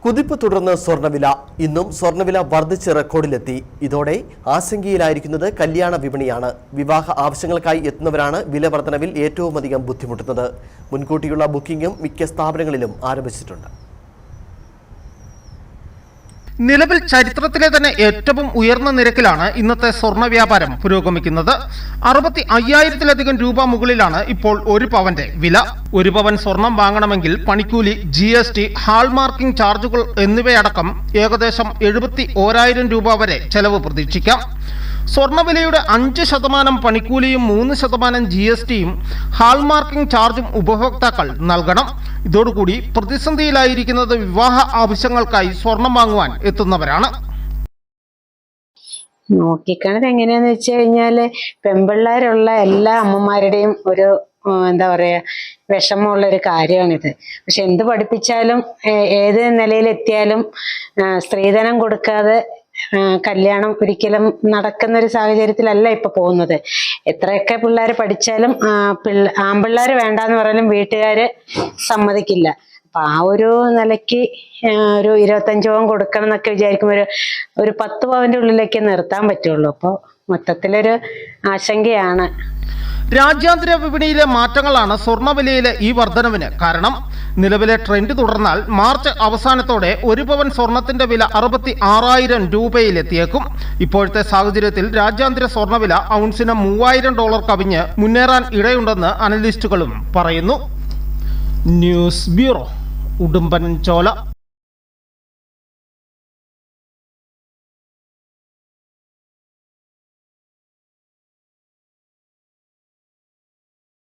കുതിപ്പ് തുടർന്ന് സ്വർണ്ണവില. ഇന്നും സ്വർണ്ണവില വർദ്ധിച്ച് റെക്കോർഡിലെത്തി. ഇതോടെ ആശങ്കയിലായിരിക്കുന്നത് കല്യാണ വിപണിയാണ്. വിവാഹ ആവശ്യങ്ങൾക്കായി എത്തുന്നവരാണ് വില വർധനവിൽ ഏറ്റവുമധികം ബുദ്ധിമുട്ടുന്നത്. മുൻകൂട്ടിയുള്ള ബുക്കിംഗും മിക്ക സ്ഥാപനങ്ങളിലും ആരംഭിച്ചിട്ടുണ്ട്. നിലവിൽ ചരിത്രത്തിലെ തന്നെ ഏറ്റവും ഉയർന്ന നിരക്കിലാണ് ഇന്നത്തെ സ്വർണ്ണ വ്യാപാരം പുരോഗമിക്കുന്നത്. 65,000-ലധികം രൂപ മുകളിലാണ് ഇപ്പോൾ ഒരു പവന്റെ വില. ഒരു പവൻ സ്വർണം വാങ്ങണമെങ്കിൽ പണിക്കൂലി, GST, ഹാൾമാർക്കിംഗ് ചാർജുകൾ എന്നിവയടക്കം ഏകദേശം 71,000 രൂപ വരെ ചെലവ് പ്രതീക്ഷിക്കാം. സ്വർണ്ണവിലയുടെ 5% പണിക്കൂലിയും 3% GSTയും ഹാൾമാർക്കിംഗ് ചാർജും ഉപഭോക്താക്കൾ നൽകണം. ഇതോടുകൂടി പ്രതിസന്ധിയിലായിരിക്കുന്നത് വിവാഹ ആവശ്യങ്ങൾക്കായി സ്വർണം വാങ്ങുവാൻ എത്തുന്നവരാണ്. നോക്കിക്കണത് എങ്ങനെയാന്ന് വെച്ച് കഴിഞ്ഞാല് പെൺപിള്ളേരുള്ള എല്ലാ അമ്മമാരുടെയും ഒരു എന്താ പറയാ വിഷമമുള്ള ഒരു കാര്യമാണിത്. പക്ഷെ എന്ത് പഠിപ്പിച്ചാലും ഏത് നിലയിലെത്തിയാലും സ്ത്രീധനം കൊടുക്കാതെ കല്യാണം ഒരിക്കലും നടക്കുന്ന ഒരു സാഹചര്യത്തിലല്ല ഇപ്പൊ പോകുന്നത്. എത്രയൊക്കെ പിള്ളേർ പഠിച്ചാലും ആൺപിള്ളേർ വേണ്ടാന്ന് പറഞ്ഞാലും വീട്ടുകാര് സമ്മതിക്കില്ല. അപ്പൊ ആ ഒരു നിലയ്ക്ക് ഒരു 25 പവൻ കൊടുക്കണം എന്നൊക്കെ വിചാരിക്കുമ്പോൾ ഒരു 10 പവന്റെ ഉള്ളിലേക്ക് നിർത്താൻ പറ്റുള്ളൂ. അപ്പോൾ മൊത്തത്തിലൊരു ആശങ്കയാണ്. രാജ്യാന്തര വിപണിയിലെ മാറ്റങ്ങളാണ് സ്വർണ്ണവിലയിലെ ഈ വർധനവിന് കാരണം. നിലവിലെ ട്രെൻഡ് തുടർന്നാൽ മാർച്ച് അവസാനത്തോടെ ഒരു പവൻ സ്വർണത്തിന്റെ വില 66,000 രൂപയിലെത്തിയേക്കും. ഇപ്പോഴത്തെ സാഹചര്യത്തിൽ രാജ്യാന്തര സ്വർണ്ണവില ഔൺസിന് $3,000 കവിഞ്ഞ് മുന്നേറാൻ ഇടയുണ്ടെന്ന് അനലിസ്റ്റുകളും പറയുന്നു. News bureau, Udumbanchola.